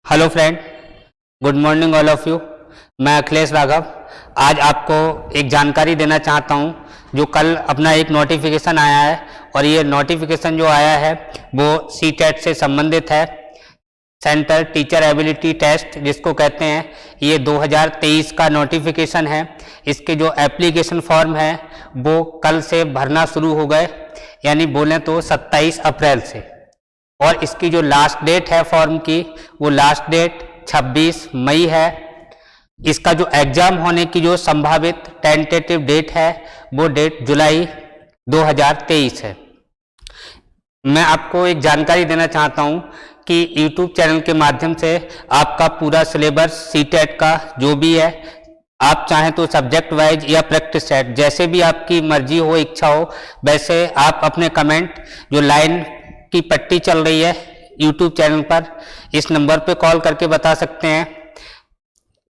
Hello friend, good morning all of you. मैं अखिलेश राघव आज आपको एक जानकारी देना चाहता हूं। जो कल अपना एक नोटिफिकेशन आया है और ये नोटिफिकेशन जो आया है वो सीटेट से संबंधित है। सेंट्रल टीचर एबिलिटी टेस्ट जिसको कहते हैं, ये 2023 का नोटिफिकेशन है। इसके जो एप्लीकेशन फॉर्म है वो कल से भरना शुरू हो गए, यानी बोलें तो 27 अप्रैल से। और इसकी जो लास्ट डेट है फॉर्म की, वो लास्ट डेट 26 मई है। इसका जो एग्जाम होने की जो संभावित टेंटेटिव डेट है वो डेट जुलाई 2023 है। मैं आपको एक जानकारी देना चाहता हूं कि यूट्यूब चैनल के माध्यम से आपका पूरा सिलेबस सीटेट का जो भी है, आप चाहें तो सब्जेक्ट वाइज या प्रैक्टिस सेट, जैसे भी आपकी मर्जी हो, इच्छा हो, वैसे आप अपने कमेंट जो लाइन की पट्टी चल रही है यूट्यूब चैनल पर, इस नंबर पे कॉल करके बता सकते हैं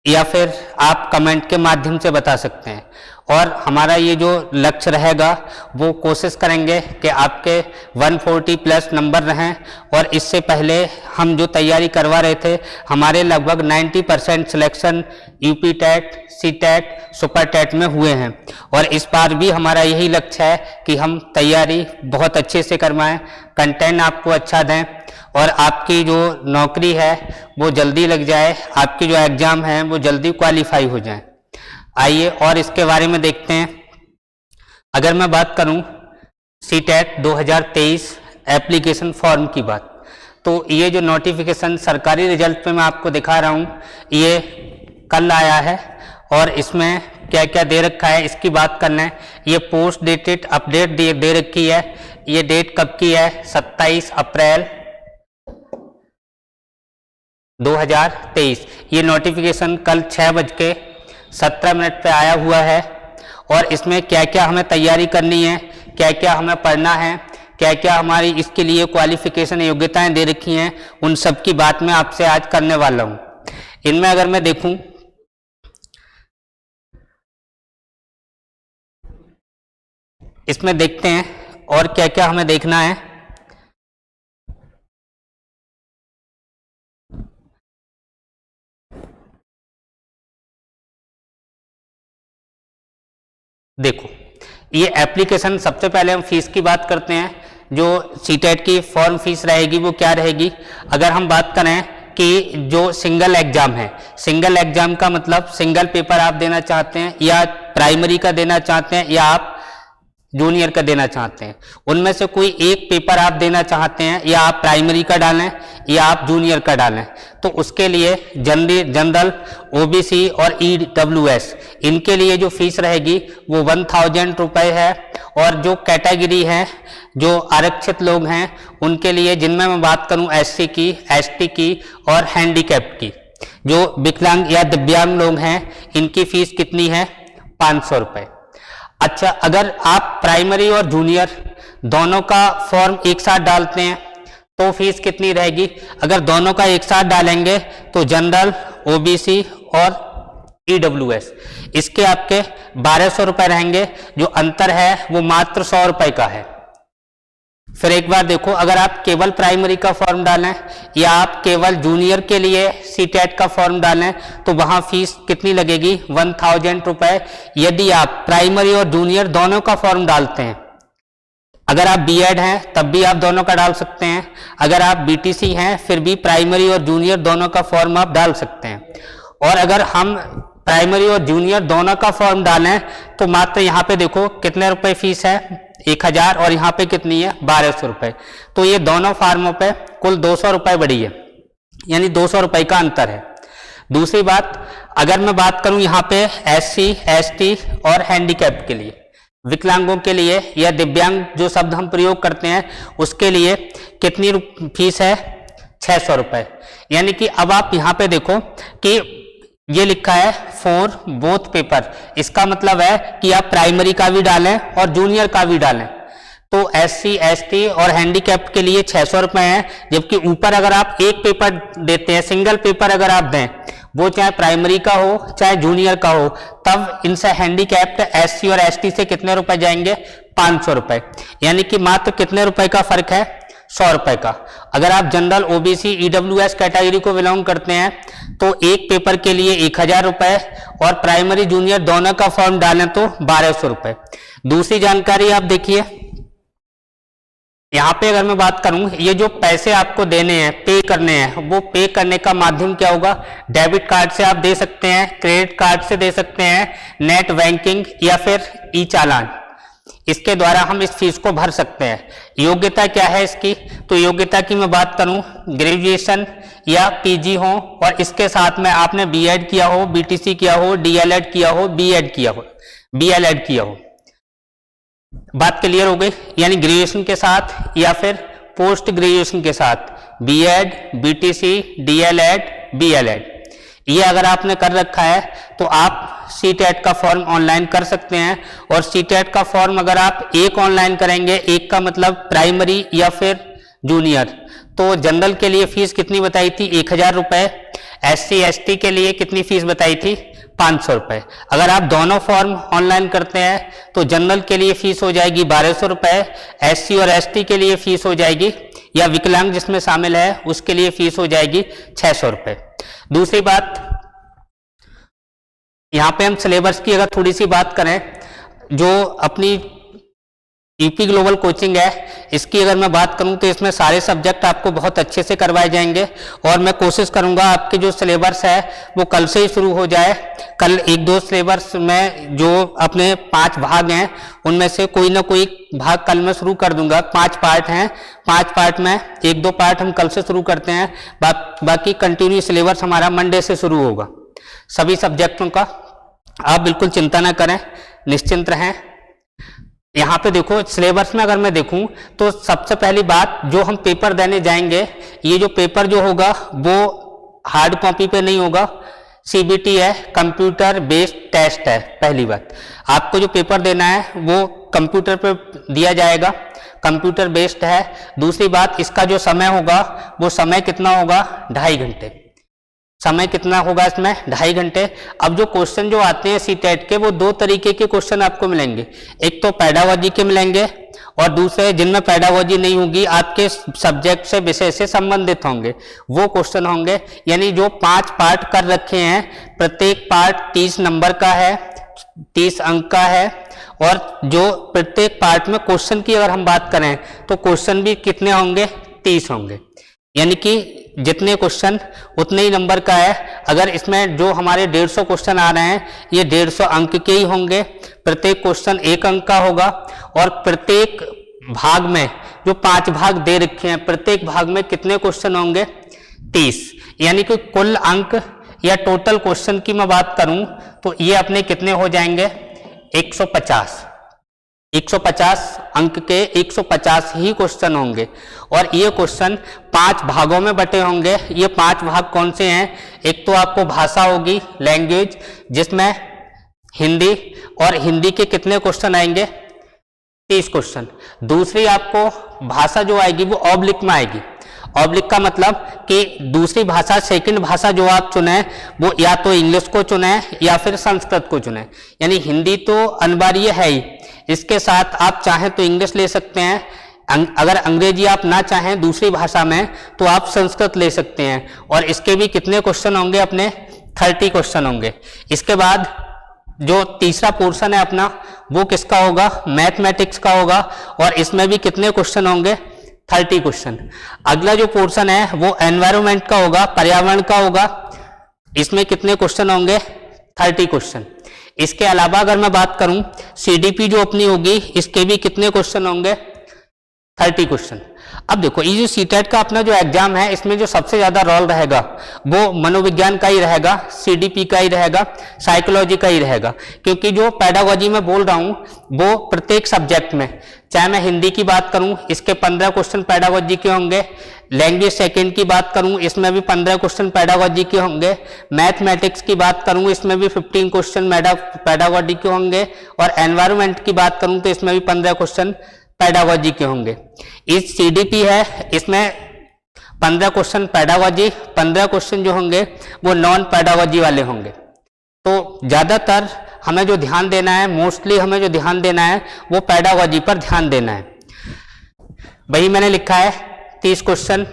या फिर आप कमेंट के माध्यम से बता सकते हैं। और हमारा ये जो लक्ष्य रहेगा वो कोशिश करेंगे कि आपके 140 प्लस नंबर रहें। और इससे पहले हम जो तैयारी करवा रहे थे, हमारे लगभग 90% selection UP TET, C TET, super TET में हुए हैं। और इस बार भी हमारा यही लक्ष्य है कि हम तैयारी बहुत अच्छे से करवाएं, कंटेंट आपको अच्छा दें और आपकी जो नौकरी है वो जल्दी लग जाए, आपकी जो एग्ज़ाम है वो जल्दी क्वालिफाई हो जाए। आइए और इसके बारे में देखते हैं। अगर मैं बात करूं सीटेट 2023 एप्लीकेशन फॉर्म की बात, तो ये जो नोटिफिकेशन सरकारी रिजल्ट पे मैं आपको दिखा रहा हूं, ये कल आया है और इसमें क्या क्या दे रखा है इसकी बात करना है। ये पोस्ट डेटेड अपडेट दे रखी है। ये डेट कब की है? 27 अप्रैल 2023। ये नोटिफिकेशन कल 6:17 पे आया हुआ है। और इसमें क्या क्या हमें तैयारी करनी है, क्या क्या हमें पढ़ना है, क्या क्या हमारी इसके लिए क्वालिफिकेशन योग्यताएं दे रखी हैं, उन सब की बात मैं आपसे आज करने वाला हूं। इनमें अगर मैं देखूं, इसमें देखते हैं और क्या क्या हमें देखना है। देखो, ये एप्लीकेशन, सबसे पहले हम फीस की बात करते हैं। जो सीटेट की फॉर्म फीस रहेगी वो क्या रहेगी? अगर हम बात करें कि जो सिंगल एग्जाम है, सिंगल एग्जाम का मतलब सिंगल पेपर आप देना चाहते हैं या प्राइमरी का देना चाहते हैं या आप जूनियर का देना चाहते हैं, उनमें से कोई एक पेपर आप देना चाहते हैं, या आप प्राइमरी का डालें या आप जूनियर का डालें, तो उसके लिए जनरल, ओबीसी और ईडब्ल्यूएस, इनके लिए जो फीस रहेगी वो 1000 रुपये है। और जो कैटेगरी है, जो आरक्षित लोग हैं, उनके लिए, जिनमें मैं बात करूं एससी की, एसटी की और हैंडीकैप्ड की, जो विकलांग या दिव्यांग लोग हैं, इनकी फीस कितनी है? 500 रुपये। अच्छा, अगर आप प्राइमरी और जूनियर दोनों का फॉर्म एक साथ डालते हैं तो फीस कितनी रहेगी? अगर दोनों का एक साथ डालेंगे तो जनरल, ओबीसी और ईडब्ल्यूएस, इसके आपके 1200 रुपये रहेंगे। जो अंतर है वो मात्र 100 रुपये का है। फिर एक बार देखो, अगर आप केवल प्राइमरी का फॉर्म डालें या आप केवल जूनियर के लिए सीटेट का फॉर्म डालें तो वहां फीस कितनी लगेगी? 1000 रुपये। यदि आप प्राइमरी और जूनियर दोनों का फॉर्म डालते हैं, अगर आप बीएड हैं तब भी आप दोनों का डाल सकते हैं, अगर आप बीटीसी हैं फिर भी प्राइमरी और जूनियर दोनों का फॉर्म आप डाल सकते हैं। और अगर हम प्राइमरी और जूनियर दोनों का फॉर्म डालें तो मात्र यहाँ पे देखो कितने रुपए फीस है, 1000, और यहाँ पे कितनी है? 1200 रुपये। तो ये दोनों फार्मों पे कुल 200 रुपये बढ़ी है, यानी 200 रुपये का अंतर है। दूसरी बात, अगर मैं बात करूं यहाँ पे एससी, एसटी और हैंडीकैप के लिए, विकलांगों के लिए या दिव्यांग जो शब्द हम प्रयोग करते हैं, उसके लिए कितनी फीस है? 600 रुपये। यानी कि अब आप यहाँ पे देखो कि ये लिखा है फॉर बोथ पेपर, इसका मतलब है कि आप प्राइमरी का भी डालें और जूनियर का भी डालें। तो एससी, एसटी और हैंडीकैप के लिए 600 रुपये है, जबकि ऊपर अगर आप एक पेपर देते हैं, सिंगल पेपर अगर आप दें, वो चाहे प्राइमरी का हो चाहे जूनियर का हो, तब इनसे हैंडीकैप्ड एससी और एसटी से कितने रुपए जाएंगे? 500 रुपये। यानी कि मात्र कितने रुपए का फर्क है? 100 रुपए का। अगर आप जनरल, ओबीसी, ईडब्ल्यूएस कैटेगरी को बिलोंग करते हैं तो एक पेपर के लिए 1000 रुपए और प्राइमरी जूनियर दोनों का फॉर्म डालें तो 1200 रुपए। दूसरी जानकारी आप देखिए, यहां पे अगर मैं बात करूं, ये जो पैसे आपको देने हैं, पे करने हैं, वो पे करने का माध्यम क्या होगा? डेबिट कार्ड से आप दे सकते हैं, क्रेडिट कार्ड से दे सकते हैं, नेट बैंकिंग या फिर ई चालान, इसके द्वारा हम इस फीस को भर सकते हैं। योग्यता क्या है इसकी? तो योग्यता की मैं बात करूं, ग्रेजुएशन या पीजी हो और इसके साथ में आपने बीएड किया हो, बीटीसी किया हो, डीएलएड किया हो, बीएड किया हो, बीएलएड किया हो। बात क्लियर हो गई? यानी ग्रेजुएशन के साथ या फिर पोस्ट ग्रेजुएशन के साथ बीएड, बीटीसी, डीएलएड, बीएलएड, ये अगर आपने कर रखा है तो आप सीटेट का फॉर्म ऑनलाइन कर सकते हैं। और सीटेट का फॉर्म अगर आप एक ऑनलाइन करेंगे, एक का मतलब प्राइमरी या फिर जूनियर, तो जनरल के लिए फीस कितनी बताई थी? 1000 रुपए। एससी एसटी के लिए कितनी फीस बताई थी? 500 रुपए। अगर आप दोनों फॉर्म ऑनलाइन करते हैं तो जनरल के लिए फीस हो जाएगी 1200 रुपए, एससी और एसटी के लिए फीस हो जाएगी, या विकलांग जिसमें शामिल है उसके लिए फीस हो जाएगी 600 रुपए। दूसरी बात, यहां पे हम सिलेबस की अगर थोड़ी सी बात करें, जो अपनी यूपी ग्लोबल कोचिंग है, इसकी अगर मैं बात करूं तो इसमें सारे सब्जेक्ट आपको बहुत अच्छे से करवाए जाएंगे और मैं कोशिश करूंगा आपके जो सिलेबस है वो कल से ही शुरू हो जाए। कल 1-2 सिलेबस में जो अपने 5 भाग हैं उनमें से कोई ना कोई भाग कल मैं शुरू कर दूंगा। 5 पार्ट हैं, 5 पार्ट में 1-2 पार्ट हम कल से शुरू करते हैं, बाकी कंटिन्यू सिलेबस हमारा मंडे से शुरू होगा सभी सब्जेक्टों का। आप बिल्कुल चिंता ना करें, निश्चिंत रहें। यहाँ पे देखो सिलेबस में अगर मैं देखूं तो सबसे पहली बात, जो हम पेपर देने जाएंगे, ये जो पेपर जो होगा वो हार्ड कॉपी पे नहीं होगा, सीबीटी है, कंप्यूटर बेस्ड टेस्ट है। पहली बात, आपको जो पेपर देना है वो कंप्यूटर पे दिया जाएगा, कंप्यूटर बेस्ड है। दूसरी बात, इसका जो समय होगा वो समय कितना होगा? 2.5 घंटे। समय कितना होगा इसमें? 2.5 घंटे। अब जो क्वेश्चन जो आते हैं सीटेट के, वो 2 तरीके के क्वेश्चन आपको मिलेंगे। एक तो पेडागोजी के मिलेंगे और दूसरे जिनमें पेडागोजी नहीं होगी, आपके सब्जेक्ट से, विषय से संबंधित होंगे, वो क्वेश्चन होंगे। यानी जो 5 पार्ट कर रखे हैं, प्रत्येक पार्ट 30 नंबर का है, 30 अंक का है। और जो प्रत्येक पार्ट में क्वेश्चन की अगर हम बात करें तो क्वेश्चन भी कितने होंगे? 30 होंगे। यानी कि जितने क्वेश्चन उतने ही नंबर का है। अगर इसमें जो हमारे 150 क्वेश्चन आ रहे हैं, ये 150 अंक के ही होंगे। प्रत्येक क्वेश्चन 1 अंक का होगा और प्रत्येक भाग में जो 5 भाग दे रखे हैं, प्रत्येक भाग में कितने क्वेश्चन होंगे? 30। यानी कि कुल अंक या टोटल क्वेश्चन की मैं बात करूं तो ये अपने कितने हो जाएंगे? 150। 150 अंक के 150 ही क्वेश्चन होंगे और ये क्वेश्चन 5 भागों में बटे होंगे। ये 5 भाग कौन से हैं? एक तो आपको भाषा होगी, लैंग्वेज, जिसमें हिंदी, और हिंदी के कितने क्वेश्चन आएंगे? 30 क्वेश्चन। दूसरी आपको भाषा जो आएगी वो ऑब्लिक में आएगी। ऑब्लिक का मतलब कि दूसरी भाषा, सेकंड भाषा जो आप चुने वो या तो इंग्लिश को चुने या फिर संस्कृत को चुने। यानी हिंदी तो अनिवार्य है ही, इसके साथ आप चाहें तो इंग्लिश ले सकते हैं। अगर अंग्रेजी आप ना चाहें दूसरी भाषा में तो आप संस्कृत ले सकते हैं। और इसके भी कितने क्वेश्चन होंगे? अपने 30 क्वेश्चन होंगे। इसके बाद जो तीसरा पोर्शन है अपना, वो किसका होगा? मैथमेटिक्स का होगा और इसमें भी कितने क्वेश्चन होंगे? 30 क्वेश्चन। अगला जो पोर्शन है वो एनवायरनमेंट का होगा, पर्यावरण का होगा। इसमें कितने क्वेश्चन होंगे? 30 क्वेश्चन। इसके अलावा अगर मैं बात करूं, सीडीपी जो अपनी होगी, इसके भी कितने क्वेश्चन होंगे? 30 क्वेश्चन। अब देखो, ये जो सीटेट का अपना जो एग्जाम है, इसमें जो सबसे ज्यादा रोल रहेगा वो मनोविज्ञान का ही रहेगा, सीडीपी का ही रहेगा, साइकोलॉजी का ही रहेगा। क्योंकि जो पेडागोजी में बोल रहा हूं वो प्रत्येक सब्जेक्ट में, चाहे मैं हिंदी की बात करूं, इसके 15 क्वेश्चन पेडागोजी के होंगे। लैंग्वेज सेकंड की बात करूं, इसमें भी 15 क्वेश्चन पेडागोजी के होंगे। मैथमेटिक्स की बात करूं, इसमें भी 15 क्वेश्चन पेडागोजी के होंगे। और एनवायरनमेंट की बात करूं तो इसमें भी 15 क्वेश्चन पेडागोजी के होंगे। इस सीडीपी है, इसमें 15 क्वेश्चन पेडागोजी, 15 क्वेश्चन जो होंगे वो नॉन पेडागोजी वाले होंगे। तो ज्यादातर हमें जो ध्यान देना है, मोस्टली हमें जो ध्यान देना है वो पेडागोजी पर ध्यान देना है। वही मैंने लिखा है 30 क्वेश्चन,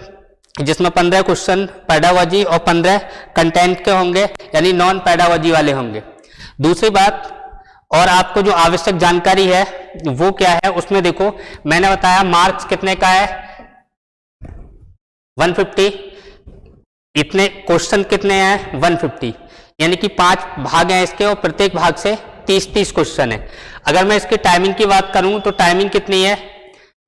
जिसमें 15 क्वेश्चन पेडागोजी और 15 कंटेंट के होंगे, यानी नॉन पेडागोजी वाले होंगे। दूसरी बात, और आपको जो आवश्यक जानकारी है वो क्या है, उसमें देखो मैंने बताया मार्क्स कितने का है 150, इतने क्वेश्चन कितने हैं 150, यानी कि 5 भाग हैं इसके और प्रत्येक भाग से 30-30 क्वेश्चन है। अगर मैं इसकी टाइमिंग की बात करूं तो टाइमिंग कितनी है,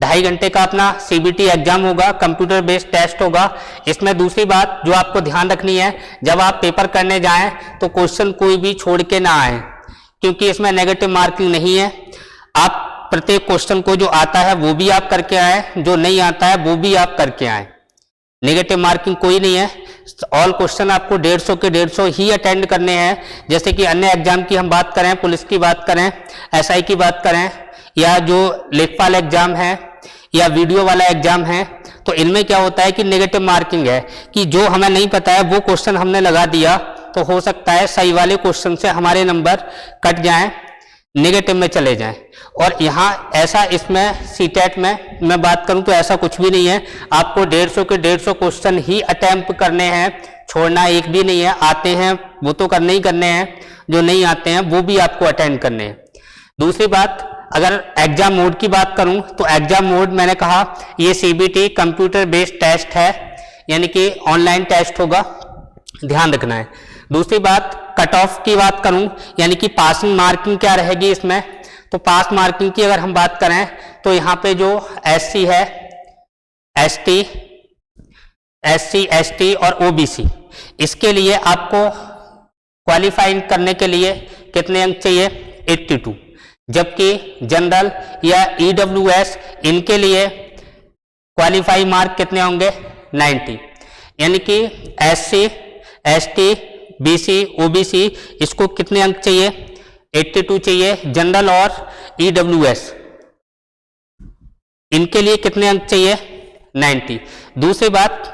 2.5 घंटे का अपना सीबीटी एग्जाम होगा, कंप्यूटर बेस्ड टेस्ट होगा। इसमें दूसरी बात जो आपको ध्यान रखनी है, जब आप पेपर करने जाएं तो क्वेश्चन कोई भी छोड़ के ना आए, क्योंकि इसमें नेगेटिव मार्किंग नहीं है। आप प्रत्येक क्वेश्चन को जो आता है वो भी आप करके आए, जो नहीं आता है वो भी आप करके आए, नेगेटिव मार्किंग कोई नहीं है। ऑल क्वेश्चन आपको 150 के 150 ही अटेंड करने हैं। जैसे कि अन्य एग्जाम की हम बात करें, पुलिस की बात करें, एसआई की बात करें, या जो लेखपाल एग्जाम है या वीडियो वाला एग्जाम है, तो इनमें क्या होता है कि नेगेटिव मार्किंग है कि जो हमें नहीं पता है वो क्वेश्चन हमने लगा दिया, तो हो सकता है सही वाले क्वेश्चन से हमारे नंबर कट जाएं, नेगेटिव में चले जाएं। और यहाँ ऐसा इसमें सीटेट में मैं बात करूं तो ऐसा कुछ भी नहीं है। आपको 150 के 150 क्वेश्चन ही अटेम्प्ट करने हैं, छोड़ना एक भी नहीं है। आते हैं वो तो करने ही करने हैं, जो नहीं आते हैं वो भी आपको अटेंड करने हैं। दूसरी बात, अगर एग्जाम मोड की बात करूं तो एग्जाम मोड मैंने कहा ये सीबीटी कंप्यूटर बेस्ड टेस्ट है, यानी कि ऑनलाइन टेस्ट होगा, ध्यान रखना है। दूसरी बात, कट ऑफ की बात करूं, यानी कि पासिंग मार्किंग क्या रहेगी इसमें, तो पास मार्किंग की अगर हम बात करें तो यहाँ पे जो एससी है, एससी एसटी और ओबीसी, इसके लिए आपको क्वालिफाइंग करने के लिए कितने अंक चाहिए 82, जबकि जनरल या ईडब्ल्यूएस इनके लिए क्वालिफाई मार्क कितने होंगे 90, यानी कि एससी एसटी बीसी ओबीसी इसको कितने अंक चाहिए 82 चाहिए। जनरल और ईडब्ल्यूएस इनके लिए कितने अंक चाहिए 90। दूसरी बात,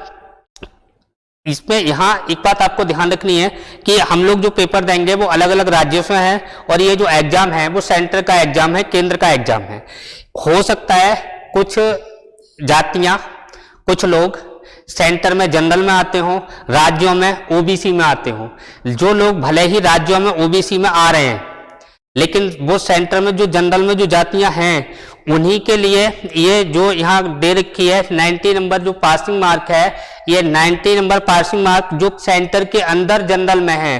इसमें यहां एक बात आपको ध्यान रखनी है कि हम लोग जो पेपर देंगे वो अलग अलग राज्यों से हैं, और ये जो एग्जाम है वो सेंटर का एग्जाम है, केंद्र का एग्जाम है। हो सकता है कुछ जातियां, कुछ लोग सेंटर में जनरल में आते हों, राज्यों में ओबीसी में आते हों। जो लोग भले ही राज्यों में ओबीसी में आ रहे हैं, लेकिन वो सेंटर में जो जनरल में जो जातियां हैं उन्हीं के लिए ये जो यहाँ दे रखी है 90 नंबर जो पासिंग मार्क है, ये 90 नंबर पासिंग मार्क जो सेंटर के अंदर जनरल में है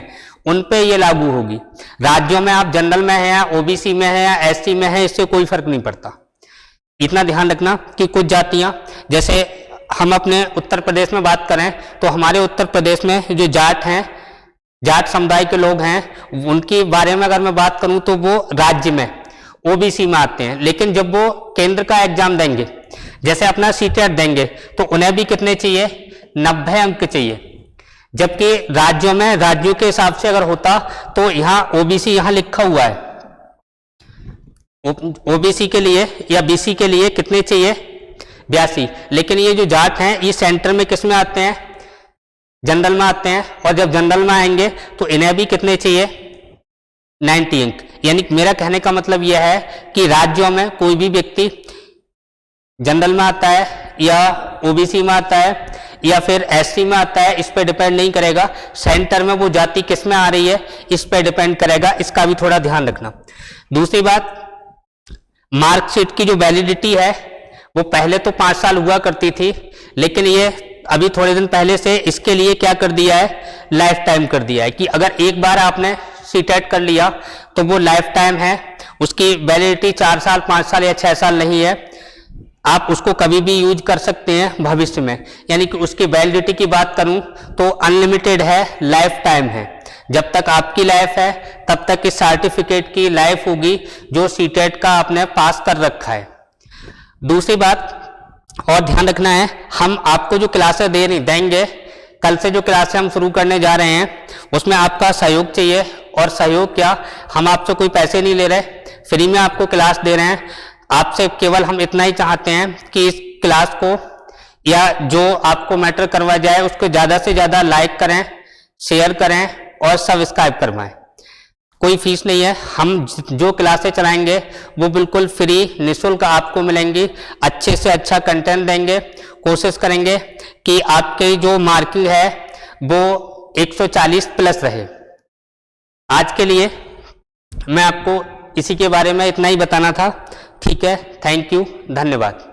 उन पे ये लागू होगी। राज्यों में आप जनरल में है या ओबीसी में है या एससी में है, इससे कोई फर्क नहीं पड़ता। इतना ध्यान रखना कि कुछ जातियां, जैसे हम अपने उत्तर प्रदेश में बात करें तो हमारे उत्तर प्रदेश में जो जाट हैं, जाट समुदाय के लोग हैं, उनके बारे में अगर मैं बात करूं तो वो राज्य में ओबीसी में आते हैं, लेकिन जब वो केंद्र का एग्जाम देंगे, जैसे अपना सीटेट देंगे, तो उन्हें भी कितने चाहिए 90 अंक चाहिए। जबकि राज्यों में राज्यों के हिसाब से अगर होता तो यहाँ ओबीसी यहाँ लिखा हुआ है, ओबीसी के लिए या बीसी के लिए कितने चाहिए 82, लेकिन ये जो जाट हैं ये सेंटर में किस में आते हैं जनरल में आते हैं, और जब जनरल में आएंगे तो इन्हें भी कितने चाहिए 90 अंक। यानी मेरा कहने का मतलब यह है कि राज्यों में कोई भी व्यक्ति जनरल में आता है या ओबीसी में आता है या फिर एससी में आता है, इस पे डिपेंड नहीं करेगा। सेंटर में वो जाति किस में आ रही है इस पे डिपेंड करेगा, इसका भी थोड़ा ध्यान रखना। दूसरी बात, मार्कशीट की जो वैलिडिटी है वो पहले तो 5 साल हुआ करती थी, लेकिन ये अभी थोड़े दिन पहले से इसके लिए क्या कर दिया है लाइफ टाइम कर दिया है, कि अगर एक बार आपने सीटेट कर लिया तो वो लाइफ टाइम है, उसकी वैलिडिटी 4 साल 5 साल या 6 साल नहीं है, आप उसको कभी भी यूज कर सकते हैं भविष्य में। यानी कि उसकी वैलिडिटी की बात करूं तो अनलिमिटेड है, लाइफ टाइम है, जब तक आपकी लाइफ है तब तक इस सर्टिफिकेट की लाइफ होगी जो सीटेट का आपने पास कर रखा है। दूसरी बात और ध्यान रखना है, हम आपको जो क्लासें देंगे, कल से जो क्लासें हम शुरू करने जा रहे हैं उसमें आपका सहयोग चाहिए, और सहयोग क्या, हम आपसे कोई पैसे नहीं ले रहे, फ्री में आपको क्लास दे रहे हैं। आपसे केवल हम इतना ही चाहते हैं कि इस क्लास को या जो आपको मैटर करवाया जाए उसको ज़्यादा से ज़्यादा लाइक करें, शेयर करें और सब्सक्राइब करवाएं। कोई फीस नहीं है। हम जो क्लासेस चलाएंगे वो बिल्कुल फ्री निःशुल्क आपको मिलेंगी। अच्छे से अच्छा कंटेंट देंगे, कोशिश करेंगे कि आपकी जो मार्किंग है वो 140 प्लस रहे। आज के लिए मैं आपको इसी के बारे में इतना ही बताना था। ठीक है, थैंक यू, धन्यवाद।